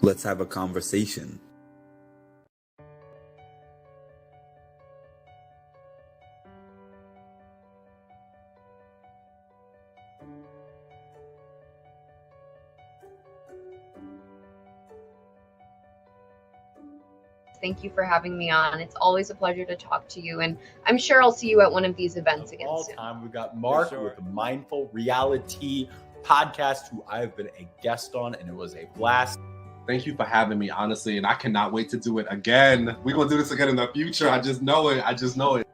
Let's have a conversation. Thank you for having me on. It's always a pleasure to talk to you, and I'm sure I'll see you at one of these events again all soon. time. We got Mark with the Mindful Reality podcast, who I've been a guest on, and it was a blast. Thank you for having me, honestly, and I cannot wait to do it again. We're going to do this again in the future. I just know it.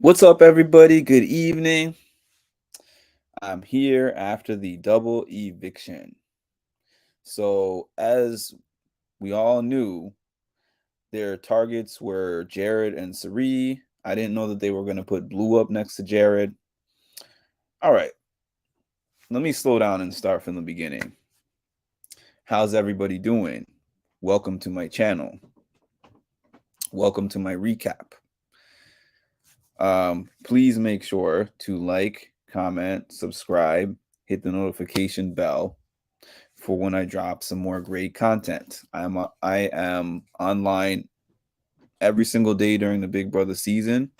What's up, everybody? Good evening. I'm here after the double eviction. So, as we all knew, their targets were Jared and Sari. I didn't know that they were going to put Blue up next to Jared. All right. Let me slow down and start from the beginning. How's everybody doing? Welcome to my channel. Welcome to my recap. Please make sure to like, comment, subscribe, hit the notification bell for when I drop some more great content. I am online every single day during the Big Brother season,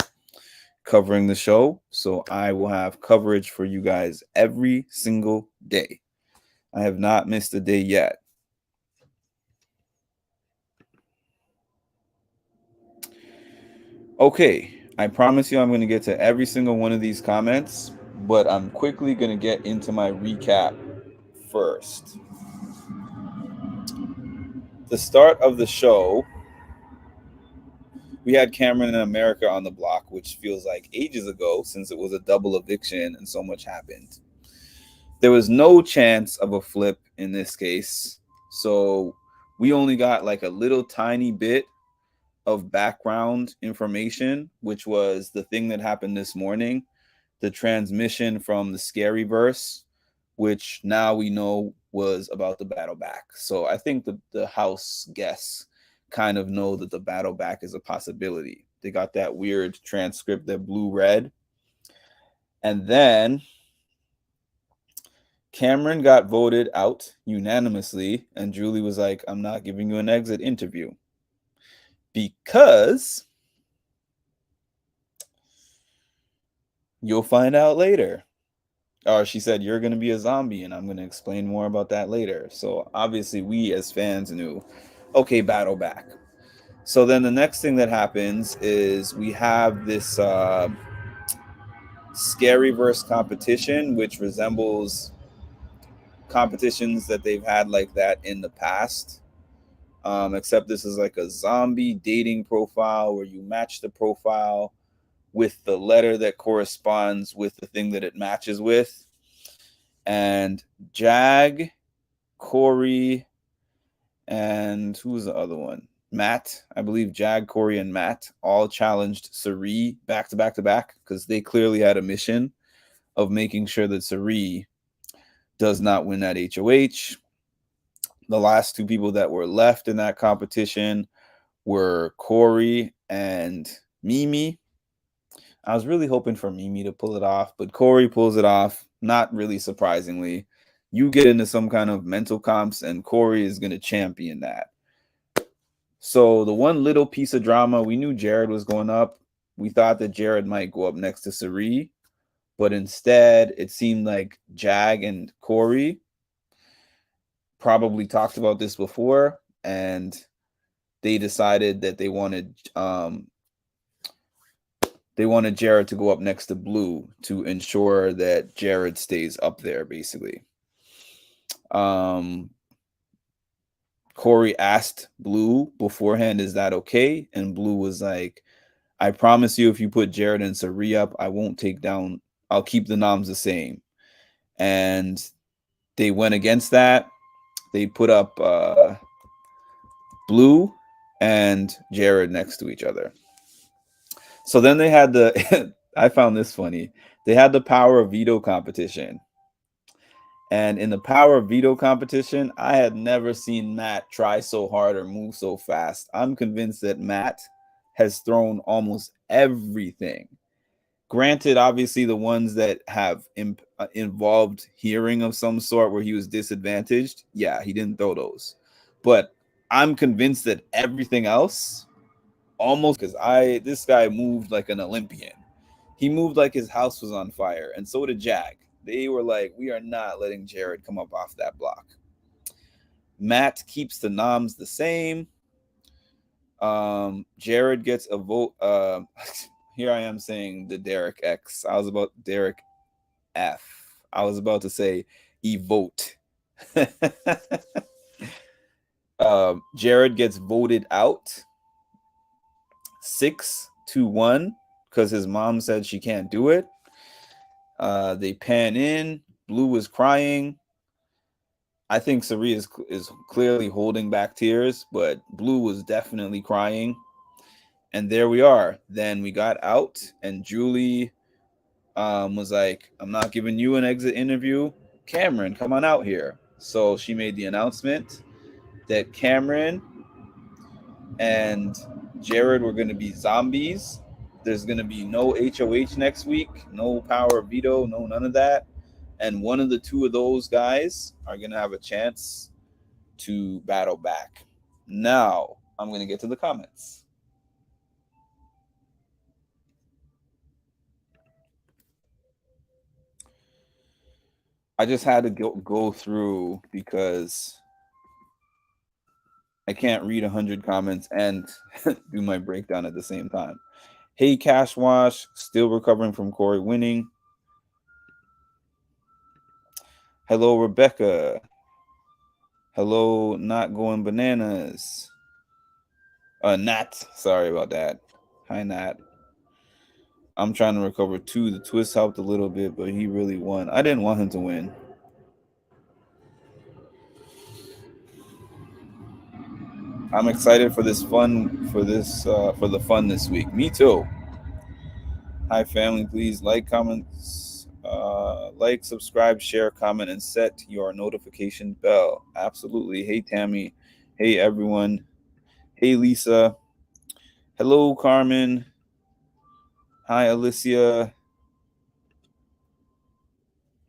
covering the show. So I will have coverage for you guys every single day. I have not missed a day yet. Okay. I promise you I'm going to get to every single one of these comments, but I'm quickly going to get into my recap first. The start of the show, we had Cameron and America on the block, which feels like ages ago since it was a double eviction and so much happened. There was no chance of a flip in this case, so we only got like a little tiny bit of background information, which was the thing that happened this morning, the transmission from the scary verse, which now we know was about the battle back. So I think the house guests kind of know that the battle back is a possibility. They got that weird transcript that Blue read. And then Cameron got voted out unanimously, and Julie was like, I'm not giving you an exit interview. Because you'll find out later. Or she said, you're going to be a zombie, and I'm going to explain more about that later. So obviously we as fans knew, okay, battle back. So then the next thing that happens is we have this scary verse competition, which resembles competitions that they've had like that in the past. Except this is like a zombie dating profile where you match the profile with the letter that corresponds with the thing that it matches with. And Jag, Corey, and who's the other one? Matt. I believe Jag, Corey, and Matt all challenged Sari back to back to back because they clearly had a mission of making sure that Sari does not win that HOH. The last two people that were left in that competition were Corey and Mimi. I was really hoping for Mimi to pull it off, but Corey pulls it off, not really surprisingly. You get into some kind of mental comps, and Corey is going to champion that. So the one little piece of drama, we knew Jared was going up. We thought that Jared might go up next to Sari, but instead it seemed like Jag and Corey probably talked about this before, and they decided that they wanted Jared to go up next to Blue to ensure that Jared stays up there, basically. Corey asked Blue beforehand, is that okay? And Blue was like, I promise you, if you put Jared and Sari up, I won't take down, I'll keep the noms the same. And they went against that. They put up Blue and Jared next to each other. So then they had the I found this funny. They had the power of veto competition. And in the power of veto competition, I had never seen Matt try so hard or move so fast. I'm convinced that Matt has thrown almost everything. Granted, obviously, the ones that have involved hearing of some sort where he was disadvantaged, yeah, he didn't throw those. But I'm convinced that everything else, almost, because this guy moved like an Olympian. He moved like his house was on fire, and so did Jag. They were like, we are not letting Jared come up off that block. Matt keeps the noms the same. Jared gets a vote. Here I am saying the Derek X. I was about Derek F. I was about to say vote. Jared gets voted out 6-1 because his mom said she can't do it. They pan in. Blue is crying. I think Sari is clearly holding back tears, but Blue was definitely crying. And there we are. Then we got out, and Julie was like, I'm not giving you an exit interview. Cameron, come on out here. So she made the announcement that Cameron and Jared were going to be zombies. There's going to be no HOH next week, no power of veto, no none of that. And one of the two of those guys are going to have a chance to battle back. Now, I'm going to get to the comments. I just had to go through because I can't read 100 comments and do my breakdown at the same time. Hey, Cash Wash, still recovering from Corey winning. Hello, Rebecca. Hello, Not Going Bananas. Nat, sorry about that. Hi, Nat. I'm trying to recover too. The twist helped a little bit, but he really won. I didn't want him to win. I'm excited for this fun, for the fun this week. Me too. Hi, family. Please like, comments, like, subscribe, share, comment, and set your notification bell. Absolutely. Hey, Tammy. Hey, everyone. Hey, Lisa. Hello, Carmen. Hi, Alicia.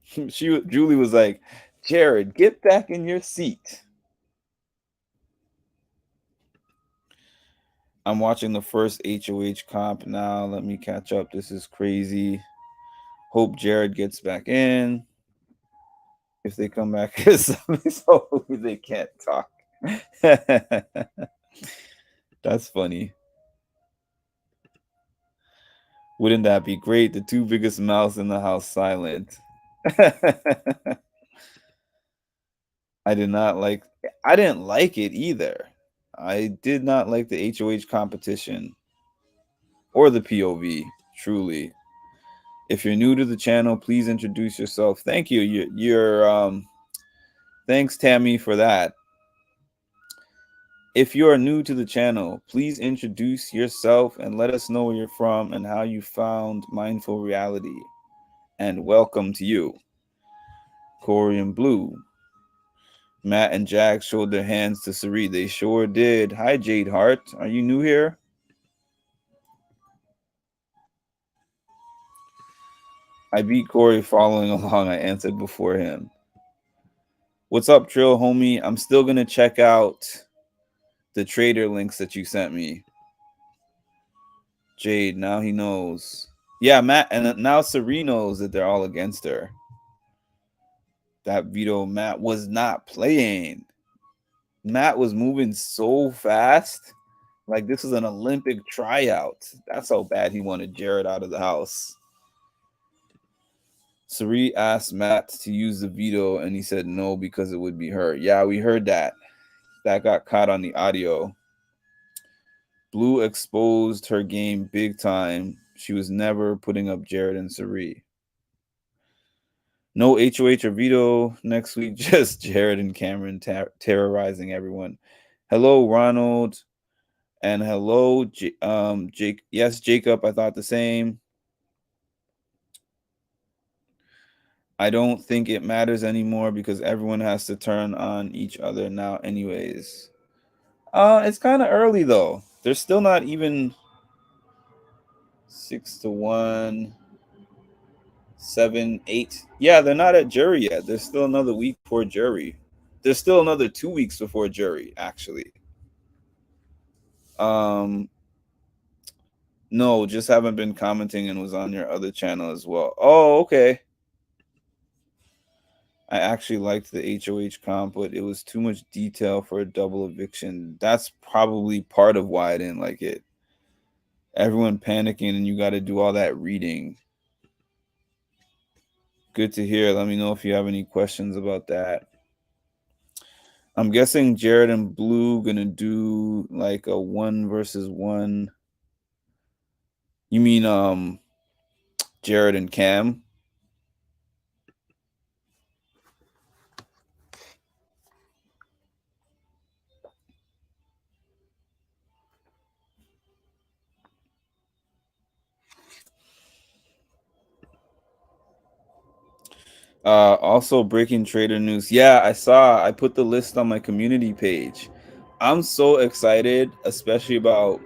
Julie was like, Jared, get back in your seat. I'm watching the first HOH comp now. Let me catch up. This is crazy. Hope Jared gets back in. If they come back, so they can't talk. That's funny. Wouldn't that be great? The two biggest mouths in the house silent. I didn't like it either. I did not like the HOH competition or the POV, truly. If you're new to the channel, please introduce yourself. Thank you. You're thanks, Tammy, for that. If you are new to the channel, please introduce yourself and let us know where you're from and how you found Mindful Reality. And welcome to you. Corey and Blue. Matt and Jack showed their hands to Sari. They sure did. Hi, Jade Hart. Are you new here? I beat Corey following along. I answered before him. What's up, Trill homie? I'm still going to check out the trader links that you sent me. Jade, now he knows. Yeah, Matt, and now Sari knows that they're all against her. That veto, Matt was not playing. Matt was moving so fast. Like this was an Olympic tryout. That's how bad he wanted Jared out of the house. Sari asked Matt to use the veto, and he said no because it would be her. Yeah, we heard that. That got caught on the audio. Blue exposed her game big time. She was never putting up Jared and Sari. No HOH or veto next week, just Jared and Cameron terrorizing everyone. Hello, Ronald. And hello, Jake. Yes, Jacob. I thought the same. I don't think it matters anymore because everyone has to turn on each other now, anyways. It's kind of early though. They're still not even 6-1, 7, 8. Yeah, they're not at jury yet. There's still another week before jury. There's still another 2 weeks before jury, actually. No, just haven't been commenting and was on your other channel as well. Oh, okay. I actually liked the HOH comp, but it was too much detail for a double eviction. That's probably part of why I didn't like it. Everyone panicking and you got to do all that reading. Good to hear. Let me know if you have any questions about that. I'm guessing Jared and Blue gonna do like a 1 versus 1. You mean Jared and Cam? Also breaking trader news. Yeah, I put the list on my community page. I'm so excited, especially about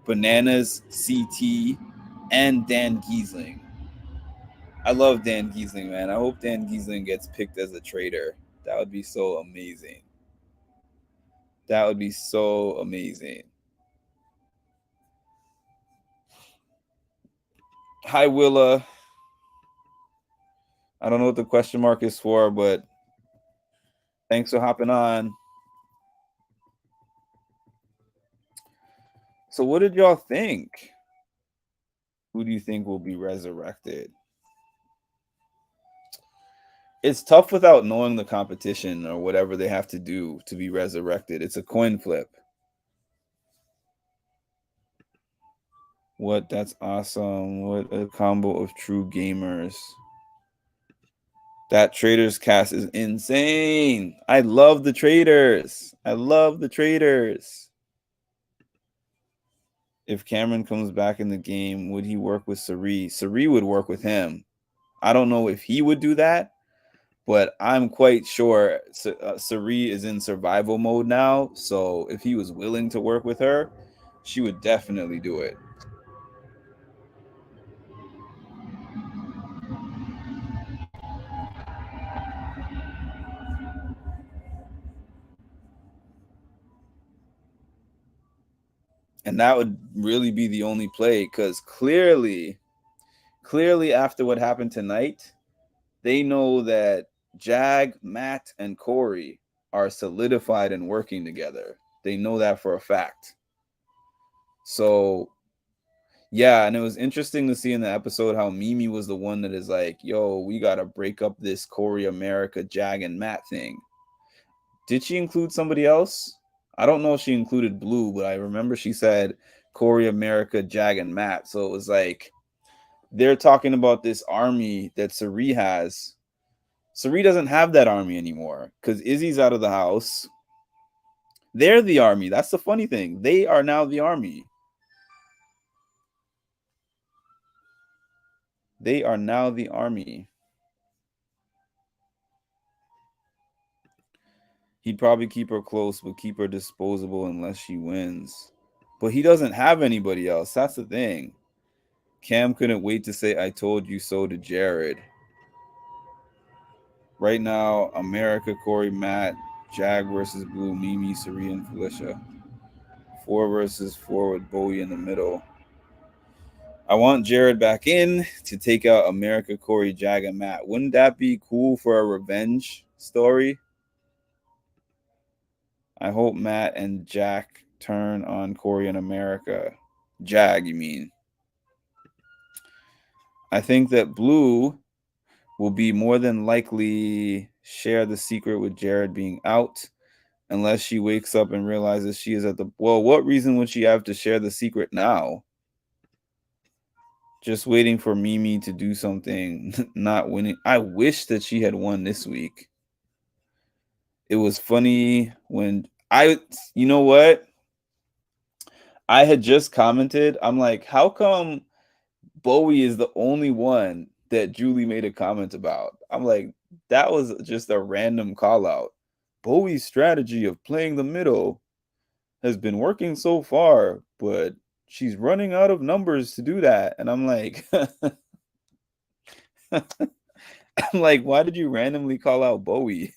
Bananas, CT, and Dan Giesling. I love Dan Giesling, man. I hope Dan Giesling gets picked as a trader. That would be so amazing. That would be so amazing. Hi, Willa. I don't know what the question mark is for, but thanks for hopping on. So what did y'all think? Who do you think will be resurrected? It's tough without knowing the competition or whatever they have to do to be resurrected. It's a coin flip. What? That's awesome. What a combo of true gamers. That Traders cast is insane. I love the Traders. I love the Traders. If Cameron comes back in the game, would he work with Sari? Sari would work with him. I don't know if he would do that, but I'm quite sure Sari is in survival mode now. So if he was willing to work with her, she would definitely do it. And that would really be the only play because clearly after what happened tonight, they know that Jag, Matt, and Corey are solidified and working together. They know that for a fact. So, yeah, and it was interesting to see in the episode how Mimi was the one that is like, yo, we got to break up this Corey, America, Jag, and Matt thing. Did she include somebody else? I don't know if she included Blue, but I remember she said Corey, America, Jag, and Matt. So it was like they're talking about this army that Sari has. Sari doesn't have that army anymore because Izzy's out of the house. They're the army. That's the funny thing. They are now the army. They are now the army. He'd probably keep her close, but keep her disposable unless she wins. But he doesn't have anybody else. That's the thing. Cam couldn't wait to say, I told you so to Jared. Right now, America, Corey, Matt, Jag versus Blue, Mimi, Sari, and Felicia. 4 versus 4 with Bowie in the middle. I want Jared back in to take out America, Corey, Jag, and Matt. Wouldn't that be cool for a revenge story? I hope Matt and Jack turn on Corey and America. Jag, you mean? I think that Blue will be more than likely share the secret with Jared being out unless she wakes up and realizes she is at the... Well, what reason would she have to share the secret now? Just waiting for Mimi to do something, not winning. I wish that she had won this week. It was funny when You know what? I had just commented. I'm like, how come Bowie is the only one that Julie made a comment about? I'm like, that was just a random call out. Bowie's strategy of playing the middle has been working so far, but she's running out of numbers to do that. And I'm like, I'm like, why did you randomly call out Bowie?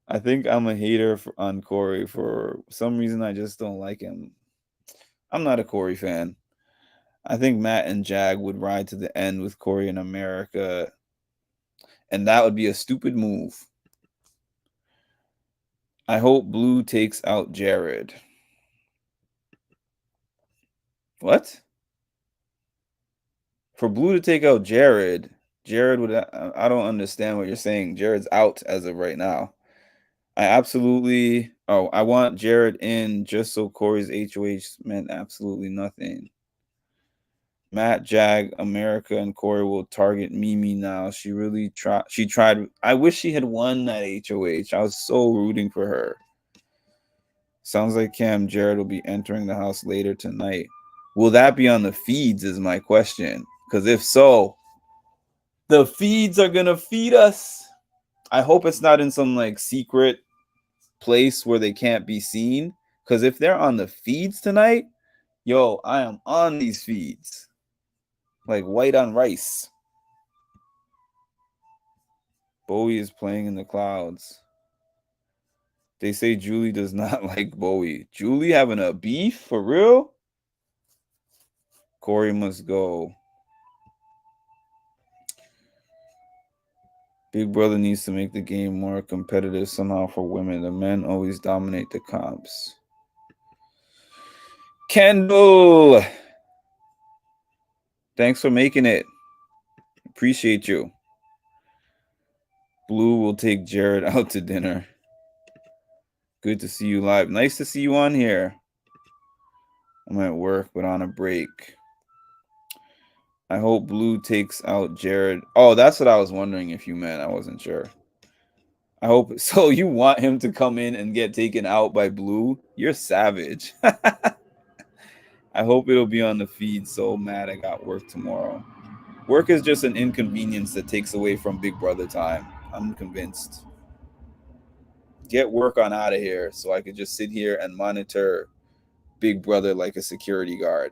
I think I'm a hater on Corey. For some reason. I just don't like him. I'm not a Corey fan. I think Matt and Jag would ride to the end with Corey in America, and that would be a stupid move. I hope Blue takes out Jared. What? For Blue to take out Jared would. I don't understand what you're saying. Jared's out as of right now. I absolutely. Oh, I want Jared in just so Corey's HOH meant absolutely nothing. Matt, Jag, America, and Corey will target Mimi now. She really tried. She tried. I wish she had won that HOH. I was so rooting for her. Sounds like Cam Jared will be entering the house later tonight. Will that be on the feeds is my question. Because if so, the feeds are going to feed us. I hope it's not in some like secret place where they can't be seen. Because if they're on the feeds tonight, yo, I am on these feeds. Like white on rice. Bowie is playing in the clouds. They say Julie does not like Bowie. Julie having a beef? For real? Corey must go. Big Brother needs to make the game more competitive somehow for women. The men always dominate the comps. Kendall! Thanks for making it. Appreciate you. Blue will take Jared out to dinner. Good to see you live. Nice to see you on here. I'm at work, but on a break. I hope Blue takes out Jared. Oh, that's what I was wondering if you meant. I wasn't sure. I hope so. You want him to come in and get taken out by Blue? You're savage. I hope it'll be on the feed. So mad I got work tomorrow. Work is just an inconvenience that takes away from Big Brother time. I'm convinced. Get work on out of here so I could just sit here and monitor Big Brother like a security guard.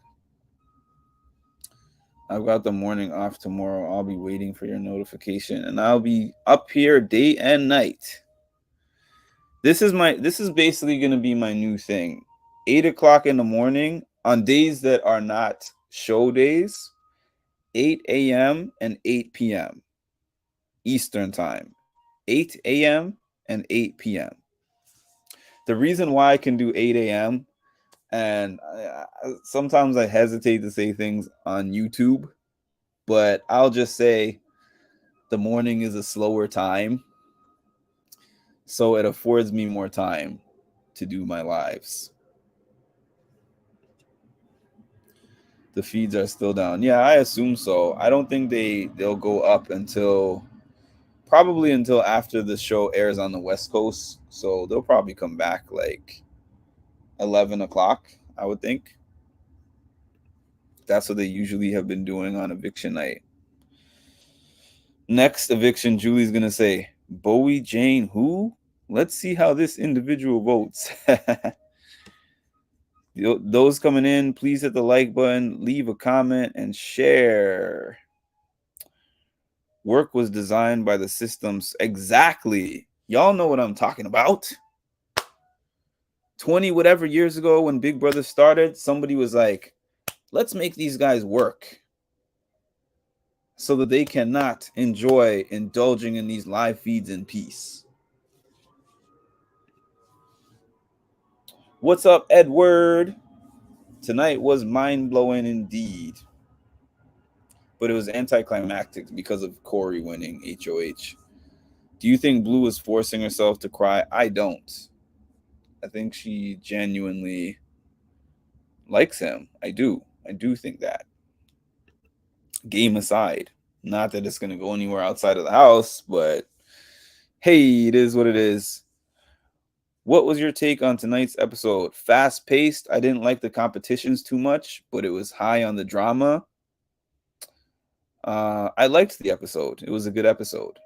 I've got the morning off tomorrow. I'll be waiting for your notification, and I'll be up here day and night. This is basically going to be my new thing. 8 o'clock in the morning on days that are not show days, 8 a.m. and 8 p.m. Eastern time. 8 a.m. and 8 p.m. The reason why I can do 8 a.m. and sometimes I hesitate to say things on YouTube, but I'll just say the morning is a slower time, so it affords me more time to do my lives. The feeds are still down. Yeah, I assume so. I don't think they'll go up until after the show airs on the West Coast. So they'll probably come back like 11 o'clock, I would think. That's what they usually have been doing on eviction night. Next eviction, Julie's going to say, Bowie Jane who? Let's see how this individual votes. Those coming in, please hit the like button, leave a comment, and share. Work was designed by the systems. Exactly. Y'all know what I'm talking about. 20 whatever years ago when Big Brother started, somebody was like, let's make these guys work so that they cannot enjoy indulging in these live feeds in peace. What's up, Edward? Tonight was mind-blowing indeed. But it was anticlimactic because of Corey winning HOH. Do you think Blue is forcing herself to cry? I don't. I think she genuinely likes him. I do think that. Game aside. Not that it's going to go anywhere outside of the house, but hey, it is what it is. What was your take on tonight's episode? Fast paced. I didn't like the competitions too much, but it was high on the drama. I liked the episode. It was a good episode.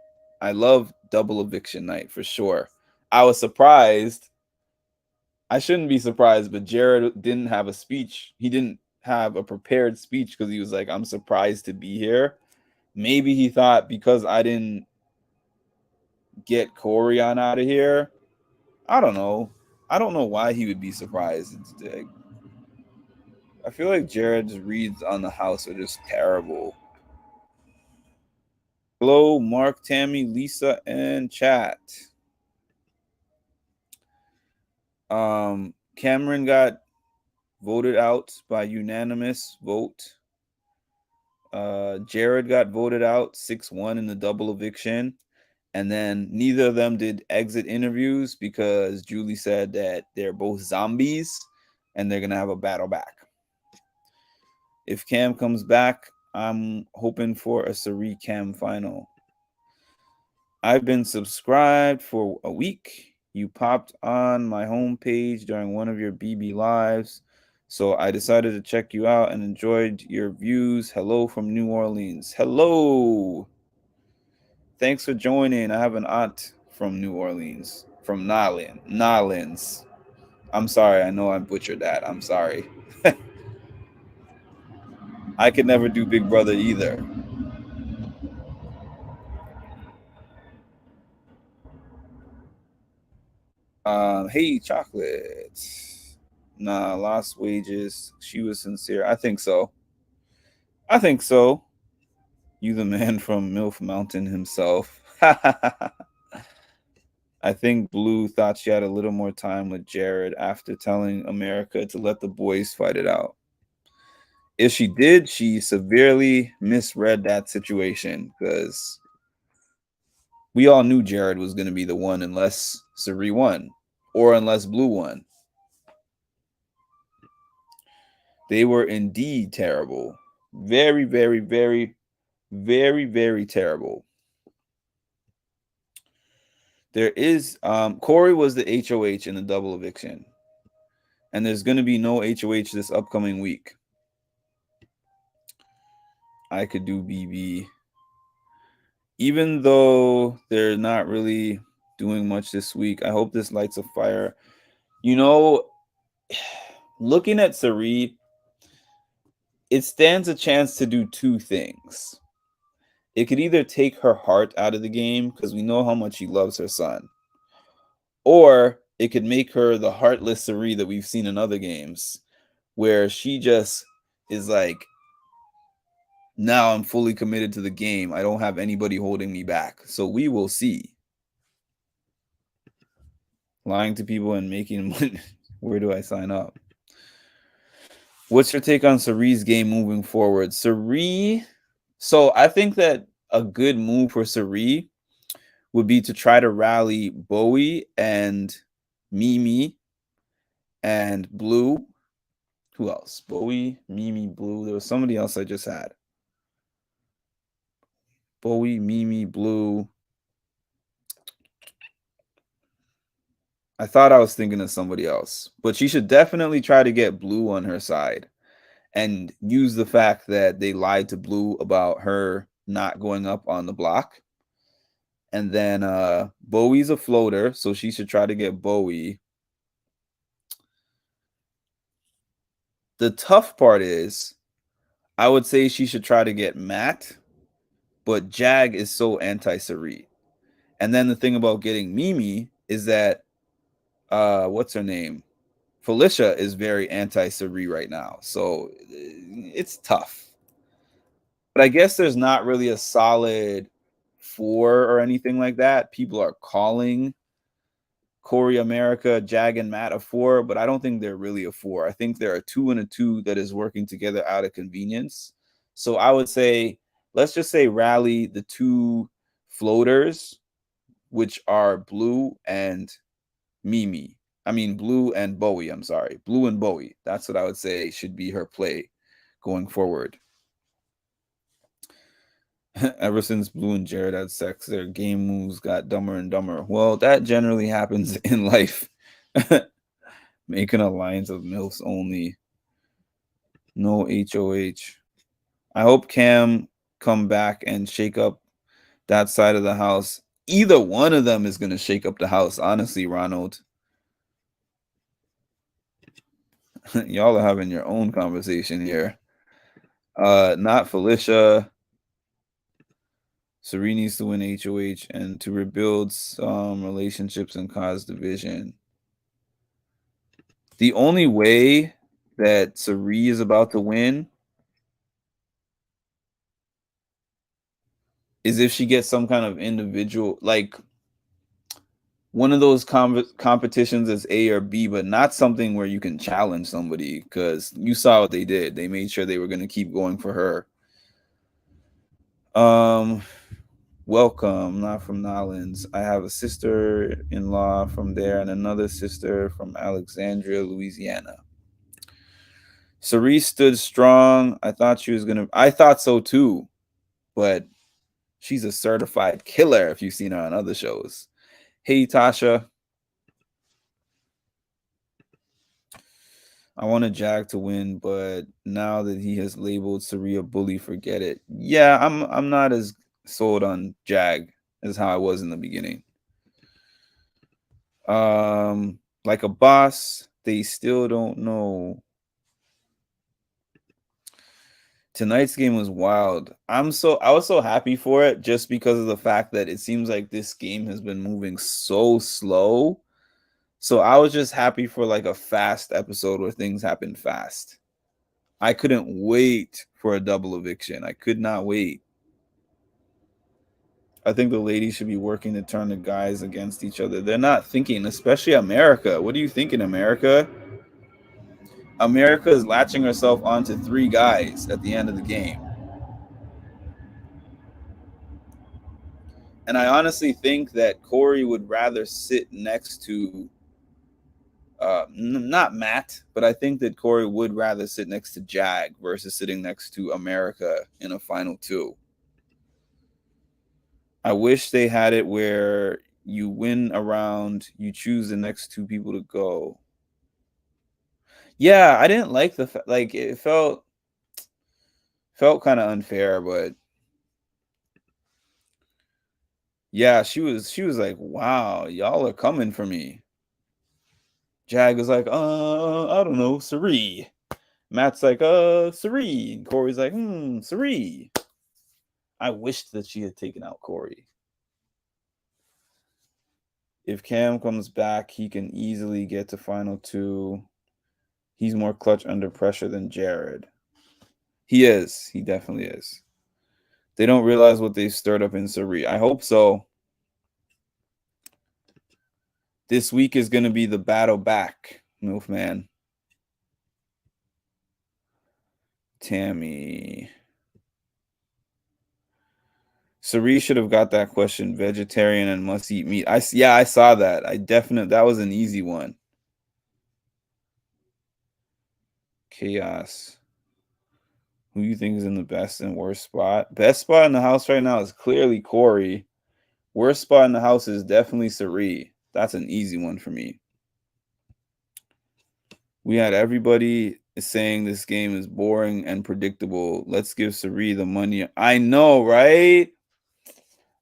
I love double eviction night for sure. I was surprised. I shouldn't be surprised, but Jared didn't have a speech. He didn't have a prepared speech because he was like, I'm surprised to be here. Maybe he thought because I didn't get Corey on out of here. I don't know. I don't know why he would be surprised. I feel like Jared's reads on the house are just terrible. Hello, Mark, Tammy, Lisa, and chat. Cameron got voted out by unanimous vote. Jared got voted out 6-1 in the double eviction. And then neither of them did exit interviews because Julie said that they're both zombies and they're going to have a battle back. If Cam comes back, I'm hoping for a Sari Cam final. I've been subscribed for a week. You popped on my homepage during one of your BB lives, so I decided to check you out and enjoyed your views. Hello from New Orleans. Hello. Thanks for joining. I have an aunt from New Orleans, from Nolens. I'm sorry. I know I butchered that. I'm sorry. I could never do Big Brother either. Hey, chocolate. Nah, lost wages. She was sincere. I think so. You the man from MILF Mountain himself. I think Blue thought she had a little more time with Jared after telling America to let the boys fight it out. If she did, she severely misread that situation because we all knew Jared was going to be the one unless Sari won or unless Blue won. They were indeed terrible. Very, very, very, very, very terrible. There is Corey was the HOH in the double eviction. And there's going to be no HOH this upcoming week. I could do BB. Even though they're not really doing much this week, I hope this lights a fire. You know, looking at Sari, it stands a chance to do two things. It could either take her heart out of the game because we know how much she loves her son, or it could make her the heartless Sari that we've seen in other games where she just is like, now I'm fully committed to the game. I don't have anybody holding me back. So we will see. Lying to people and making money. Where do I sign up? What's your take on Sari's game moving forward? Sari. So I think that a good move for Sari would be to try to rally Bowie and Mimi and Blue. Who else? Bowie, Mimi, Blue. There was somebody else I just had. Bowie, Mimi, Blue. I thought I was thinking of somebody else, but she should definitely try to get Blue on her side and use the fact that they lied to Blue about her not going up on the block. And then Bowie's a floater, so she should try to get Bowie. The tough part is, I would say she should try to get Matt, but Jag is so anti-Sari. And then the thing about getting Mimi is that, what's her name? Felicia is very anti-Sari right now. So it's tough. But I guess there's not really a solid 4 or anything like that. People are calling Corey, America, Jag, and Matt a 4, but I don't think they're really a 4. I think they're a 2 and a 2 that is working together out of convenience. So I would say, let's just say rally the 2 floaters, which are Blue and Mimi. I mean, Blue and Bowie. I'm sorry. Blue and Bowie. That's what I would say should be her play going forward. Ever since Blue and Jared had sex, their game moves got dumber and dumber. Well, that generally happens in life. Make an alliance of MILFs only. No HOH. I hope Cam come back and shake up that side of the house. Either one of them is going to shake up the house, honestly, Ronald. Y'all are having your own conversation here. Not Felicia. Serene needs to win HOH and to rebuild some relationships and cause division. The only way that Serene is about to win is if she gets some kind of individual, like one of those competitions as A or B, but not something where you can challenge somebody, because you saw what they did. They made sure they were going to keep going for her. Welcome, not from Nolens. I have a sister-in-law from there and another sister from Alexandria, Louisiana. Cerise stood strong. I thought so too, but she's a certified killer if you've seen her on other shows. Hey, Tasha. I wanted Jag to win, but now that he has labeled Sari a bully, forget it. Yeah, I'm not as sold on Jag as how I was in the beginning. Like a boss, they still don't know. Tonight's game was wild. I was so happy for it just because of the fact that it seems like this game has been moving so slow. So I was just happy for like a fast episode where things happen fast. I couldn't wait for a double eviction. I could not wait. I think the ladies should be working to turn the guys against each other. They're not thinking, especially America. What are you thinking, America? America is latching herself onto 3 guys at the end of the game. And I honestly think that Corey would rather sit next to not Matt, but I think that Corey would rather sit next to Jag versus sitting next to America in a final 2. I wish they had it where you win a round, you choose the next 2 people to go. Yeah, I didn't like it felt kind of unfair, but yeah, she was like, "Wow, y'all are coming for me." Jag was like, I don't know, Sari." Matt's like, Sari." And Corey's like, Sari." I wished that she had taken out Corey. If Cam comes back, he can easily get to final 2. He's more clutch under pressure than Jared. He is. He definitely is. They don't realize what they stirred up in Sari. I hope so. This week is going to be the battle back, Milfman. Tammy. Sari should have got that question. Vegetarian and must eat meat. I saw that. That was an easy one. Chaos. Who do you think is in the best and worst spot? Best spot in the house right now is clearly Corey. Worst spot in the house is definitely Sari. That's an easy one for me. We had everybody saying this game is boring and predictable. Let's give Sari the money. I know, right?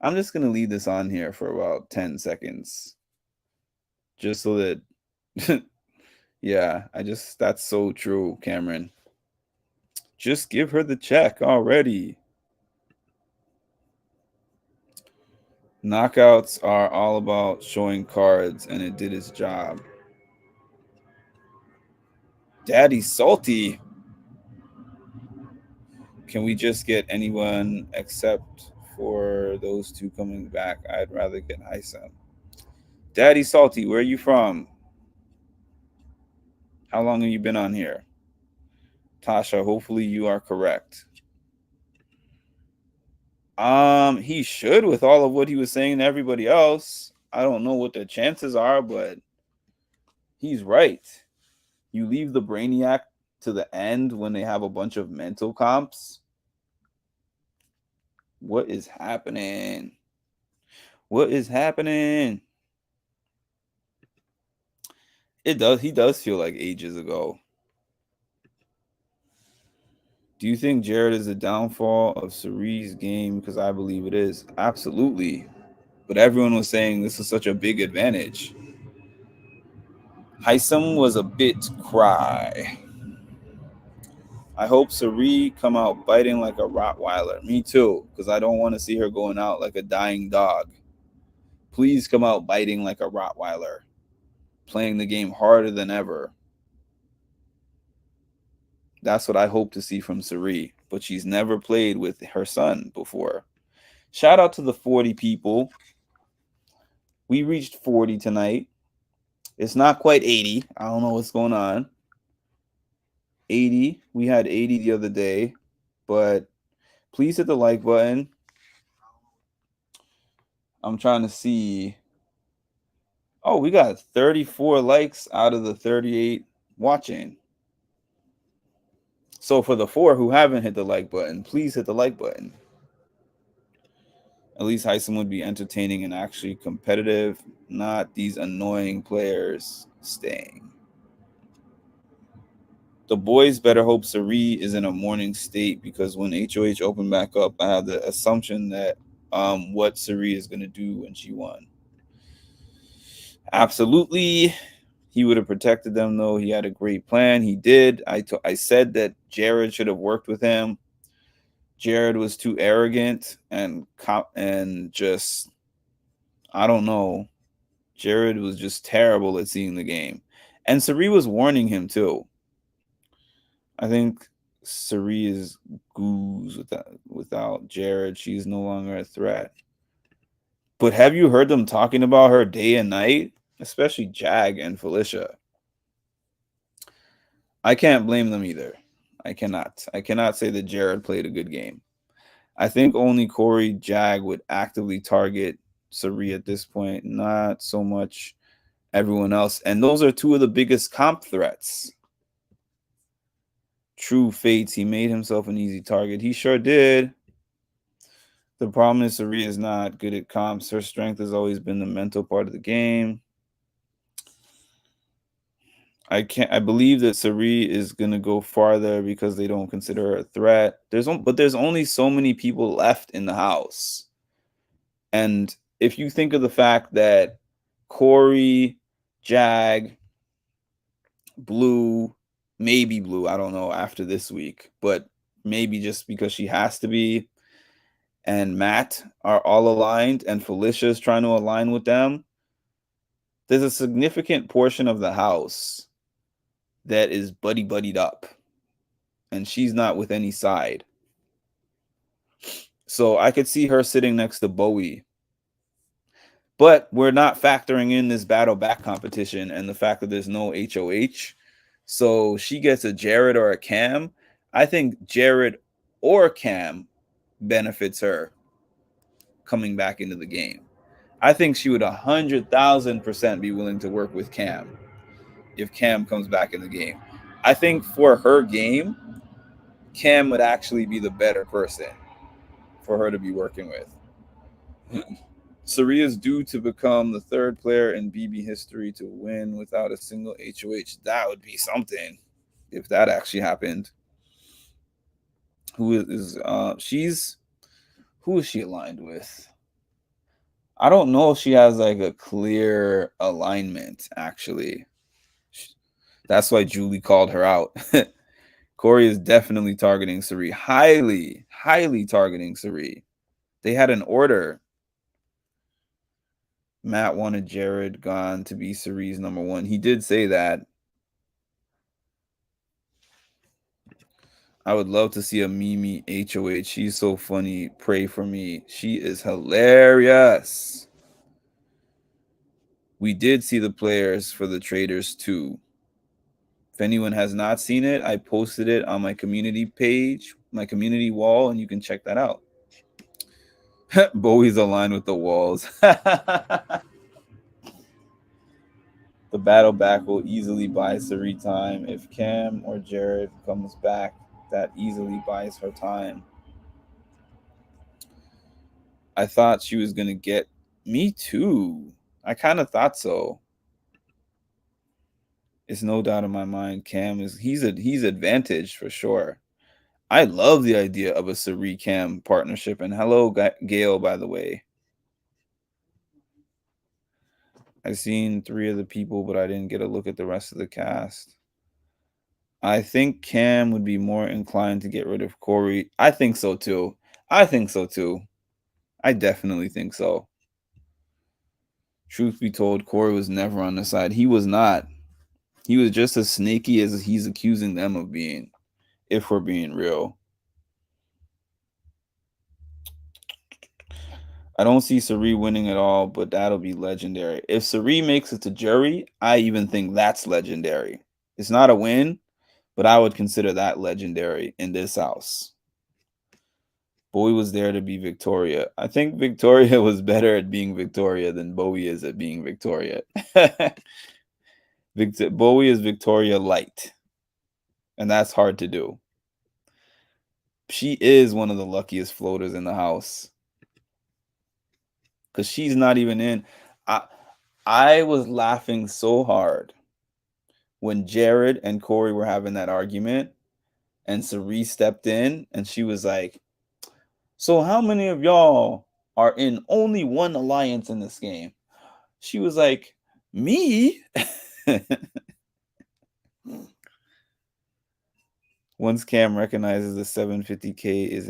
I'm just going to leave this on here for about 10 seconds. Just so that, yeah, that's so true, Cameron. Just give her the check already. Knockouts are all about showing cards, and it did its job. Daddy's salty. Can we just get anyone except for those 2 coming back? I'd rather get Hisam. Daddy Salty, where are you from? How long have you been on here? Tasha, hopefully you are correct. He should, with all of what he was saying to everybody else. I don't know what the chances are, but he's right. You leave the Brainiac to the end when they have a bunch of mental comps. What is happening? What is happening? It does. He does feel like ages ago. Do you think Jared is the downfall of Cerie's game? Because I believe it is. Absolutely. But everyone was saying this is such a big advantage. Heisem was a bit cry. I hope Cerie come out biting like a Rottweiler. Me too, because I don't want to see her going out like a dying dog. Please come out biting like a Rottweiler, playing the game harder than ever. That's what I hope to see from Cerie, but she's never played with her son before. Shout out to the 40 people. We reached 40 tonight. It's not quite 80. I don't know what's going on. 80. We had 80 the other day, but please hit the like button. I'm trying to see. Oh, we got 34 likes out of the 38 watching. So for the 4 who haven't hit the like button, please hit the like button. At least Heisem would be entertaining and actually competitive, not these annoying players staying. The boys better hope Cerie is in a morning state, because when HOH opened back up, I have the assumption that what Cerie is going to do when she won. Absolutely. He would have protected them, though. He had a great plan. He did. I said that Jared should have worked with him. Jared was too arrogant and just, I don't know. Jared was just terrible at seeing the game. And Cerie was warning him, too. I think Cerie is goose without Jared. She's no longer a threat. But have you heard them talking about her day and night? Especially Jag and Felicia. I can't blame them either. I cannot say that Jared played a good game. I think only Corey Jag would actively target Cerie at this point, not so much everyone else. And those are two of the biggest comp threats. True fates, he made himself an easy target. He sure did. The problem is Cerie is not good at comps. Her strength has always been the mental part of the game. I believe that Cerie is gonna go farther because they don't consider her a threat. But there's only so many people left in the house. And if you think of the fact that Corey, Jag, Blue, maybe Blue, I don't know after this week, but maybe just because she has to be, and Matt are all aligned, and Felicia is trying to align with them, there's a significant portion of the house that is buddied up, and she's not with any side. So I could see her sitting next to Bowie. But we're not factoring in this battle back competition and the fact that there's no HOH. So she gets a Jared or a Cam. I think Jared or Cam benefits her coming back into the game. I think she would 100,000% be willing to work with Cam if Cam comes back in the game. I think for her game, Cam would actually be the better person for her to be working with. Cerie is due to become the third player in BB history to win without a single HOH. That would be something if that actually happened. Who is she aligned with? I don't know if she has like a clear alignment, actually. That's why Julie called her out. Corey is definitely targeting Cerie. Highly targeting Cerie. They had an order. Matt wanted Jared gone to be Cerie's number 1. He did say that. I would love to see a Mimi HOH. She's so funny. Pray for me. She is hilarious. We did see the players for the traders too. If anyone has not seen it, I posted it on my community page, my community wall, and you can check that out. Bowie's aligned with the walls. The battle back will easily buy Cerie time. If Cam or Jared comes back, that easily buys her time. I thought she was going to get me too. I kind of thought so. It's no doubt in my mind. Cam he's advantaged for sure. I love the idea of a Suri Cam partnership. And hello, Gail, by the way. I've seen 3 of the people, but I didn't get a look at the rest of the cast. I think Cam would be more inclined to get rid of Corey. I think so too. I definitely think so. Truth be told, Corey was never on the side. He was not. He was just as snaky as he's accusing them of being, if we're being real. I don't see Sari winning at all, but that'll be legendary. If Sari makes it to jury, I even think that's legendary. It's not a win, but I would consider that legendary in this house. Bowie was there to be Victoria. I think Victoria was better at being Victoria than Bowie is at being Victoria. Bowie is Victoria light, and that's hard to do. She is one of the luckiest floaters in the house because she's not even in. I was laughing so hard when Jared and Corey were having that argument, and Cerise stepped in, and she was like, "So how many of y'all are in only one alliance in this game?" She was like, "Me?" Once Cam recognizes the 750K is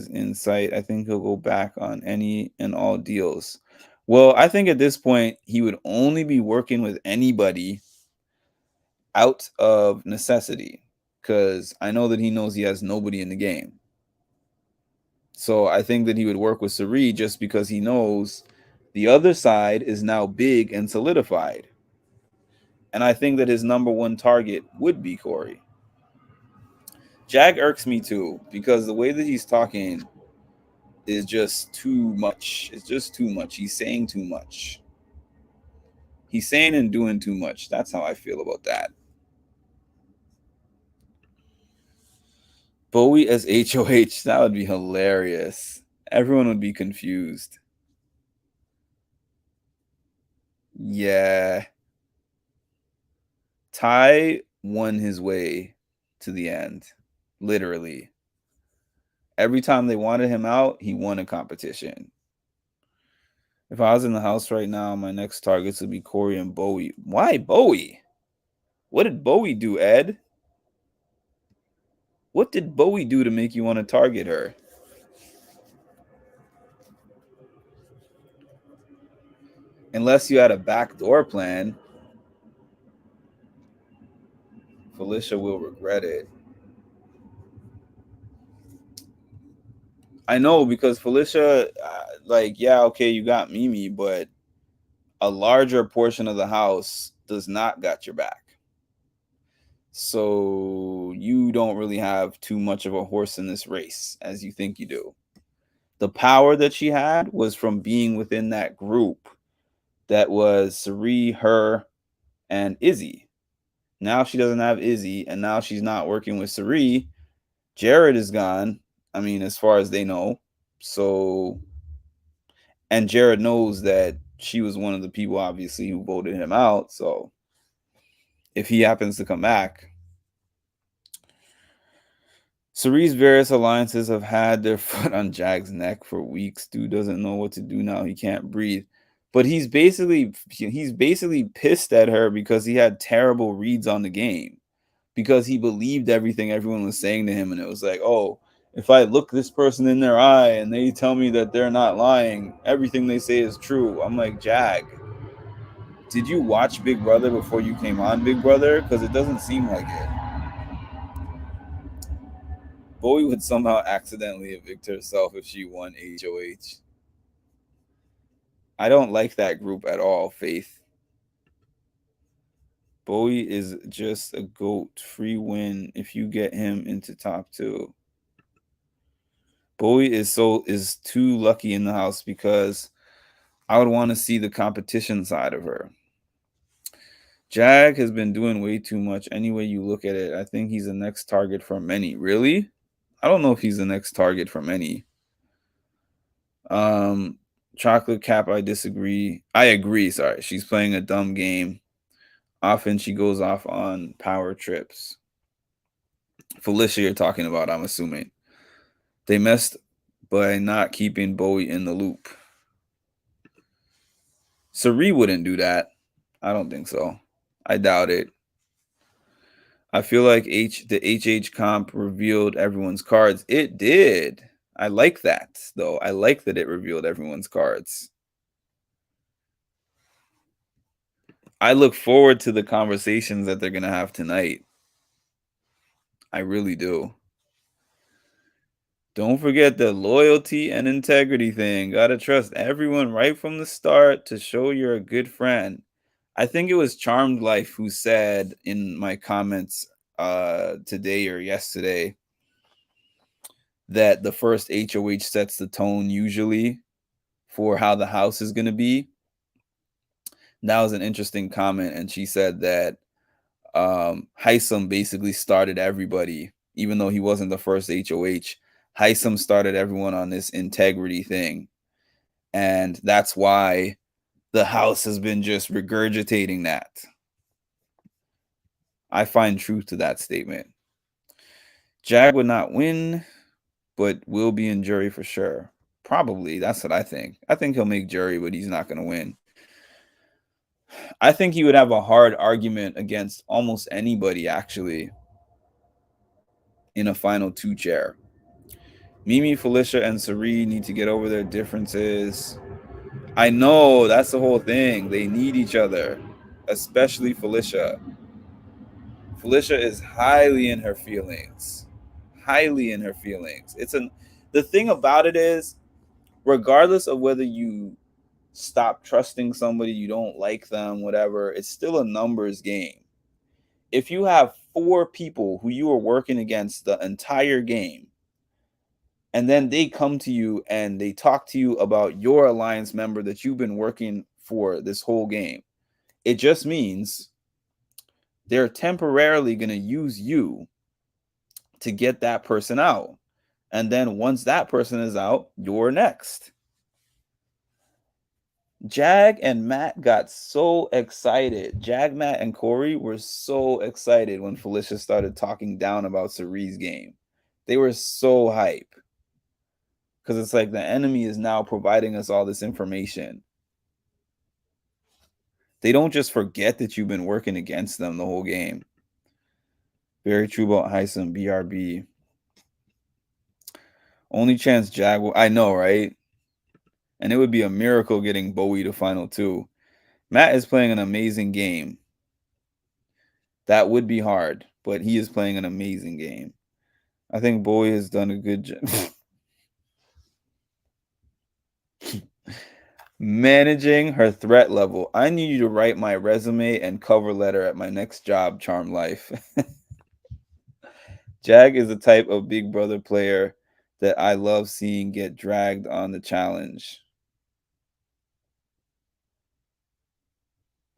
in sight, I think he'll go back on any and all deals. Well, I think at this point he would only be working with anybody out of necessity, because I know that he knows he has nobody in the game. So I think that he would work with Sari just because he knows the other side is now big and solidified. And I think that his number one target would be Corey. Jag irks me too, because the way that he's talking is just too much. It's just too much. He's saying too much. He's saying and doing too much. That's how I feel about that. Bowie as HOH, that would be hilarious. Everyone would be confused. Yeah. Ty won his way to the end. Literally. Every time they wanted him out, he won a competition. If I was in the house right now, my next targets would be Corey and Bowie. Why Bowie? What did Bowie do, Ed? What did Bowie do to make you want to target her? Unless you had a backdoor plan. Felicia will regret it. I know, because Felicia, yeah, okay, you got Mimi, but a larger portion of the house does not got your back. So you don't really have too much of a horse in this race as you think you do. The power that she had was from being within that group that was Sari, her, and Izzy. Now she doesn't have Izzy, and now she's not working with Sari. Jared is gone. I mean, as far as they know. So, and Jared knows that she was one of the people, obviously, who voted him out. So, if he happens to come back, Sari's various alliances have had their foot on Jag's neck for weeks. Dude doesn't know what to do now. He can't breathe. But he's basically pissed at her because he had terrible reads on the game. Because he believed everything everyone was saying to him, and it was like, oh, if I look this person in their eye and they tell me that they're not lying, everything they say is true. I'm like, Jag, did you watch Big Brother before you came on Big Brother? Because it doesn't seem like it. Bowie would somehow accidentally evict herself if she won HOH. I don't like that group at all, Faith. Bowie is just a GOAT. Free win if you get him into top 2. Bowie is too lucky in the house because I would want to see the competition side of her. Jag has been doing way too much any way you look at it. I think he's the next target for many. Really? I don't know if he's the next target for many. Chocolate Cap, I disagree. I agree, sorry. She's playing a dumb game. Often she goes off on power trips. Felicia, you're talking about, I'm assuming. They messed by not keeping Bowie in the loop. Sari wouldn't do that. I don't think so. I doubt it. I feel like the HH comp revealed everyone's cards. It did. I like that, though. I like that it revealed everyone's cards. I look forward to the conversations that they're going to have tonight. I really do. Don't forget the loyalty and integrity thing. Gotta trust everyone right from the start to show you're a good friend. I think it was Charmed Life who said in my comments today or yesterday that the first HOH sets the tone usually for how the house is going to be. That was an interesting comment, and she said that Heisam basically started everybody, even though he wasn't the first HOH. Heisam started everyone on this integrity thing, and that's why the house has been just regurgitating that. I find truth to that statement. Jag would not win, but will be in jury for sure. Probably. That's what I think. I think he'll make jury, but he's not going to win. I think he would have a hard argument against almost anybody, actually, in a final two chair. Mimi, Felicia, and Sari need to get over their differences. I know, that's the whole thing. They need each other, especially Felicia. Felicia is highly in her feelings. Highly in her feelings. The thing about it is, regardless of whether you stop trusting somebody, you don't like them, whatever, it's still a numbers game. If you have 4 people who you are working against the entire game, and then they come to you and they talk to you about your alliance member that you've been working for this whole game, it just means they're temporarily going to use you to get that person out. And then once that person is out, you're next. Jag and Matt got so excited. Jag, Matt, and Corey were so excited when Felicia started talking down about Sari's game. They were so hype. Because it's like the enemy is now providing us all this information. They don't just forget that you've been working against them the whole game. Very true about Heisam, BRB. Only chance Jag will... I know, right? And it would be a miracle getting Bowie to final 2. Matt is playing an amazing game. That would be hard, but he is playing an amazing game. I think Bowie has done a good job. Managing her threat level. I need you to write my resume and cover letter at my next job, Charm Life. Jag is the type of Big Brother player that I love seeing get dragged on the challenge.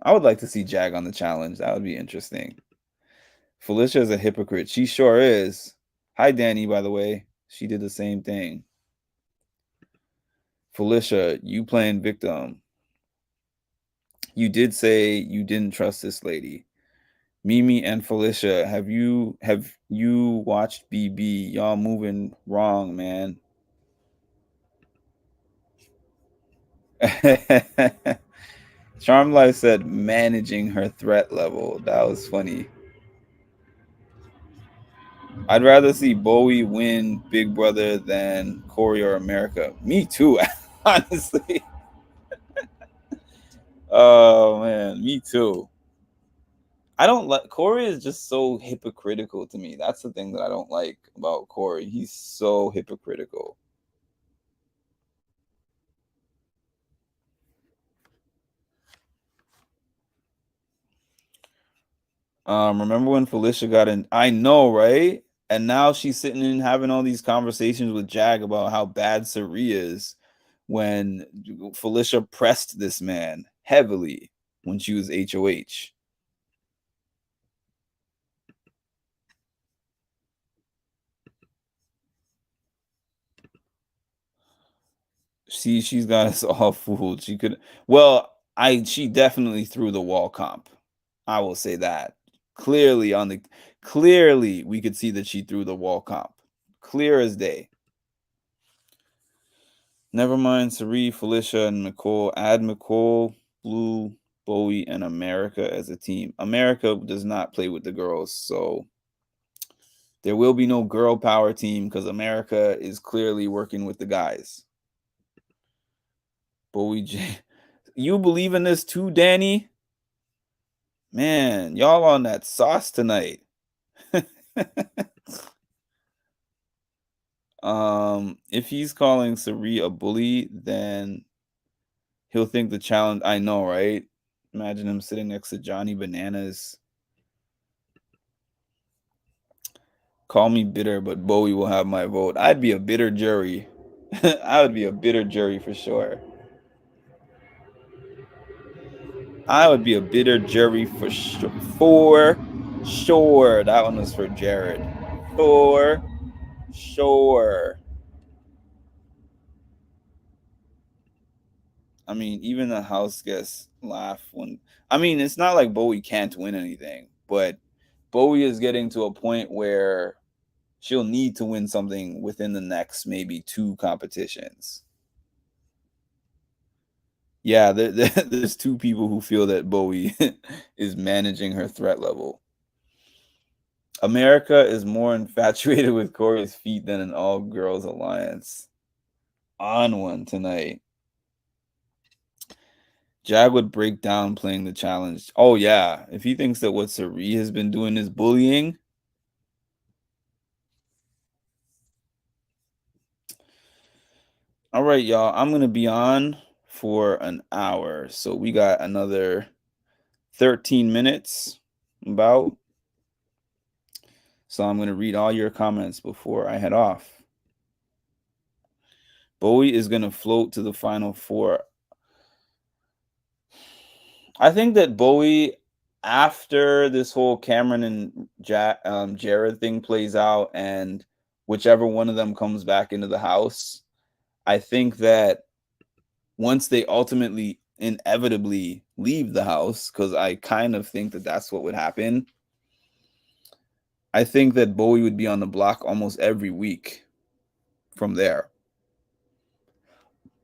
I would like to see Jag on the challenge. That would be interesting. Felicia is a hypocrite. She sure is. Hi, Danny, by the way. She did the same thing. Felicia, you playing victim. You did say you didn't trust this lady. Mimi and Felicia, have you watched BB? Y'all moving wrong, man. Charm Life said managing her threat level. That was funny. I'd rather see Bowie win Big Brother than Corey or America. Me too, honestly. Oh man, me too. I don't like Corey is just so hypocritical to me. That's the thing that I don't like about Corey. He's so hypocritical. Remember when Felicia got in? I know, right? And now she's sitting and having all these conversations with Jag about how bad Sari is when Felicia pressed this man heavily when she was HOH. See, she's got us all fooled. She could, well, she definitely threw the wall comp. I will say that. Clearly we could see that she threw the wall comp. Clear as day. Never mind Cerie, Felicia, and Nicole. Add Nicole, Blue, Bowie, and America as a team. America does not play with the girls, so there will be no girl power team because America is clearly working with the guys. Bowie, you believe in this too, Danny? Man, y'all on that sauce tonight. If he's calling Sari a bully, then he'll think the challenge. I know, right? Imagine him sitting next to Johnny Bananas. Call me bitter, but Bowie will have my vote. I'd be a bitter jury. I would be a bitter jury for sure. I would be a bitter jury for sure. For sure. That one was for Jared. For sure. I mean, even the house guests laugh when. I mean, it's not like Bowie can't win anything, but Bowie is getting to a point where she'll need to win something within the next maybe 2 competitions. Yeah, there's 2 people who feel that Bowie is managing her threat level. America is more infatuated with Corey's feet than an all-girls alliance. On one tonight. Jag would break down playing the challenge. Oh, yeah. If he thinks that what Sari has been doing is bullying. All right, y'all. I'm going to be on for an hour. So we got another 13 minutes about. So I'm going to read all your comments before I head off. Bowie is going to float to the final 4. I think that Bowie, after this whole Cameron and Jared thing plays out, and whichever one of them comes back into the house, I think that once they ultimately, inevitably leave the house, because I kind of think that that's what would happen, I think that Bowie would be on the block almost every week from there.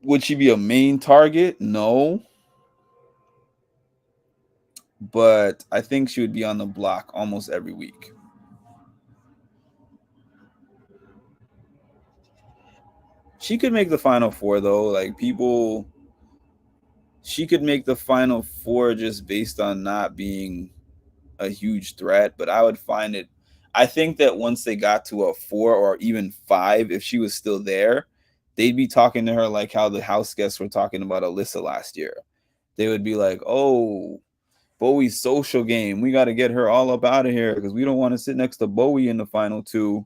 Would she be a main target? No. But I think she would be on the block almost every week. She could make the final 4 though. Like she could make the final 4 just based on not being a huge threat. But I would find it. I think that once they got to a 4 or even 5, if she was still there, they'd be talking to her like how the house guests were talking about Alyssa last year. They would be like, "Oh, Bowie's social game. We got to get her all up out of here because we don't want to sit next to Bowie in the final 2."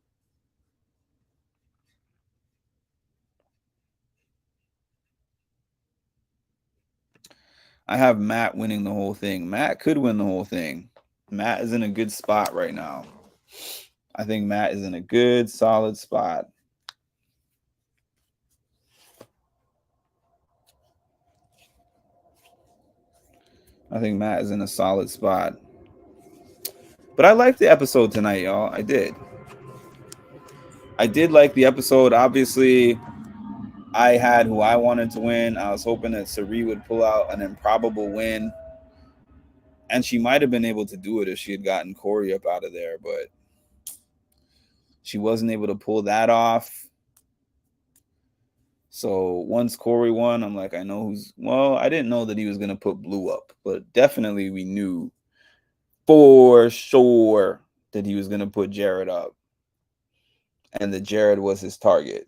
I have Matt winning the whole thing. Matt could win the whole thing. Matt is in a good spot right now. I think Matt is in a good, solid spot. I think Matt is in a solid spot. But I liked the episode tonight, y'all. I did. I did like the episode. Obviously, I had who I wanted to win. I was hoping that Sari would pull out an improbable win. And she might have been able to do it if she had gotten Corey up out of there, but she wasn't able to pull that off. So once Corey won, I'm like, I know who's. Well, I didn't know that he was going to put Blue up, but definitely we knew for sure that he was going to put Jared up and that Jared was his target.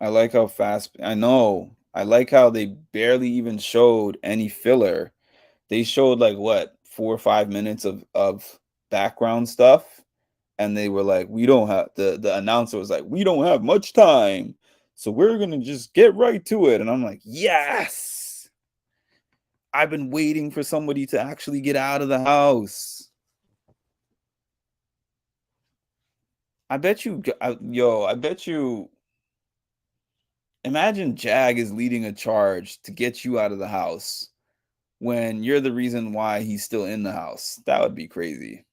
I like how fast. I know. I like how they barely even showed any filler. They showed like what 4 or 5 minutes of background stuff, and they were like, we don't have the announcer was like, we don't have much time, so we're gonna just get right to it. And I'm like, yes, I've been waiting for somebody to actually get out of the house. I bet you, imagine Jag is leading a charge to get you out of the house. when you're the reason why he's still in the house. That would be crazy.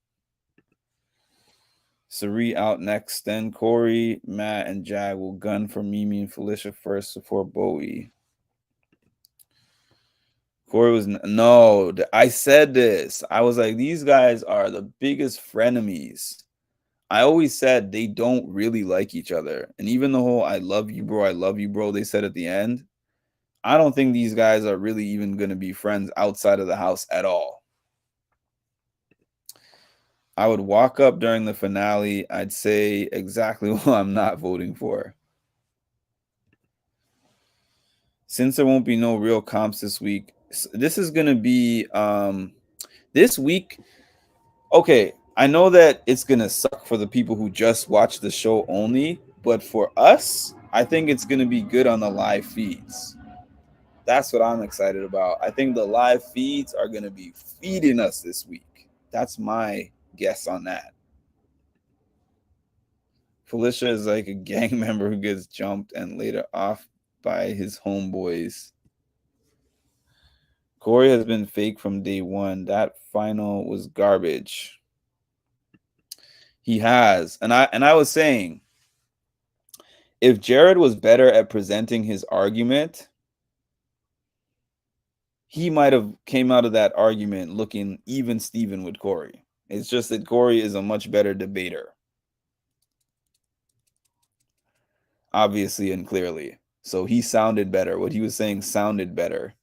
Sari out next. Then Corey, Matt, and Jag will gun for Mimi and Felicia first before Bowie. Corey was no. I said this. I was like, these guys are the biggest frenemies. I always said they don't really like each other. And even the whole I love you, bro, they said at the end. I don't think these guys are really even going to be friends outside of the house at all. I would walk up during the finale. I'd say exactly what I'm not voting for. Since there won't be no real comps this week, this is going to be this week. Okay, I know that it's going to suck for the people who just watch the show only, but for us, I think it's going to be good on the live feeds. That's what I'm excited about. I think the live feeds are going to be feeding us this week. That's my guess on that. Felicia is like a gang member who gets jumped and later off by his homeboys. Corey has been fake from day one. That final was garbage. He has. And I was saying, if Jared was better at presenting his argument, he might have came out of that argument looking even Steven with Corey. It's just that Corey is a much better debater. Obviously and clearly. So he sounded better. What he was saying sounded better.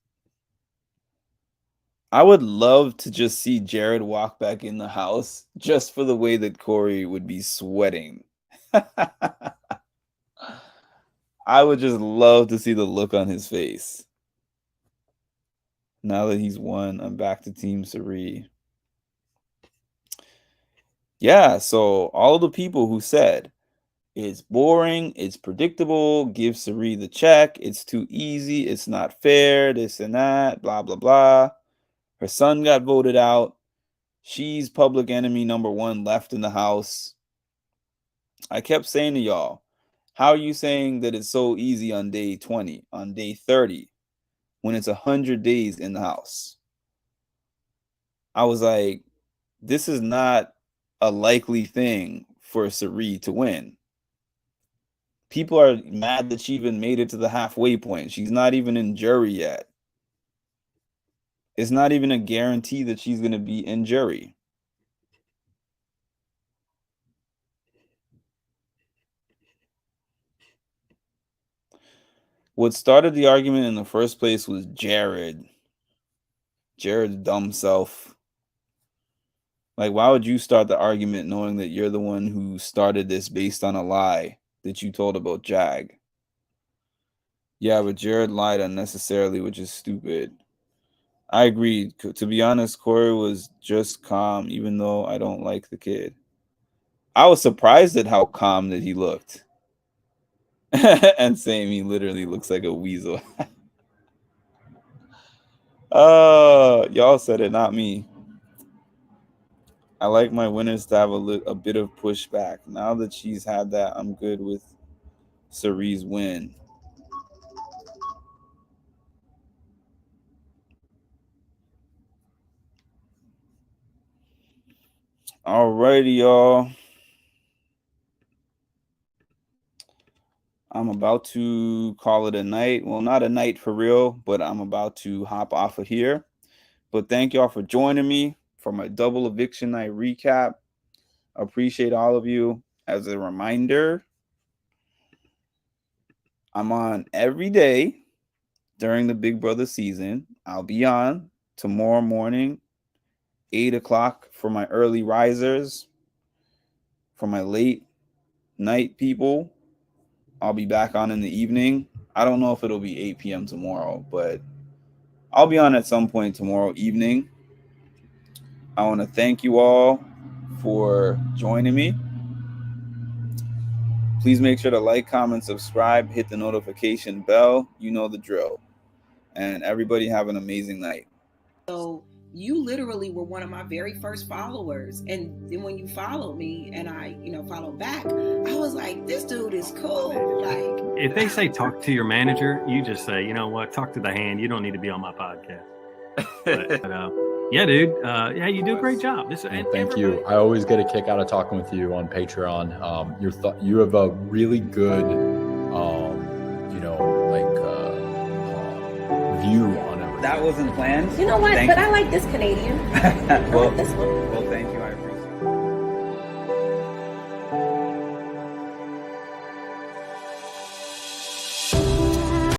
I would love to just see Jared walk back in the house just for the way that Corey would be sweating. I would just love to see the look on his face. Now that he's won, I'm back to Team Sari. Yeah, so all the people who said it's boring, it's predictable, give Sari the check, it's too easy, it's not fair, this and that, blah, blah, blah. Her son got voted out. She's public enemy number one left in the house. I kept saying to y'all, how are you saying that it's so easy on day 20, on day 30? When it's 100 days in the house? I was like, this is not a likely thing for Sari to win. People are mad that she even made it to the halfway point. She's not even in jury yet. It's not even a guarantee that she's going to be in jury. What started the argument in the first place was Jared's dumb self. Like, why would you start the argument knowing that you're the one who started this based on a lie that you told about Jag? Yeah, but Jared lied unnecessarily, which is stupid. I agree. To be honest, Corey was just calm, even though I don't like the kid. I was surprised at how calm that he looked. And saying he literally looks like a weasel. Y'all said it, not me. I like my winners to have a bit of pushback. Now that she's had that, I'm good with Sari's win. Alrighty, y'all. I'm about to call it a night. Well, not a night for real, but I'm about to hop off of here. But thank y'all for joining me for my double eviction night recap. I appreciate all of you. As a reminder, I'm on every day during the Big Brother season. I'll be on tomorrow morning, 8 o'clock for my early risers. For my late night people, I'll be back on in the evening. I don't know if it'll be 8 p.m. tomorrow, but I'll be on at some point tomorrow evening. I want to thank you all for joining me. Please make sure to like, comment, subscribe, hit the notification bell. You know the drill. And everybody have an amazing night. So you literally were one of my very first followers. And then when you followed me and I, followed back, I was like, this dude is cool. Like, if they say talk to your manager, you just say, you know what, talk to the hand. You don't need to be on my podcast. But, yeah, dude. Yeah, you do a great job. Thank you. I always get a kick out of talking with you on Patreon. You have a really good, view on everything. That wasn't planned. You know what? Thank But you. I like this Canadian. I Well, like this one. well, thank you.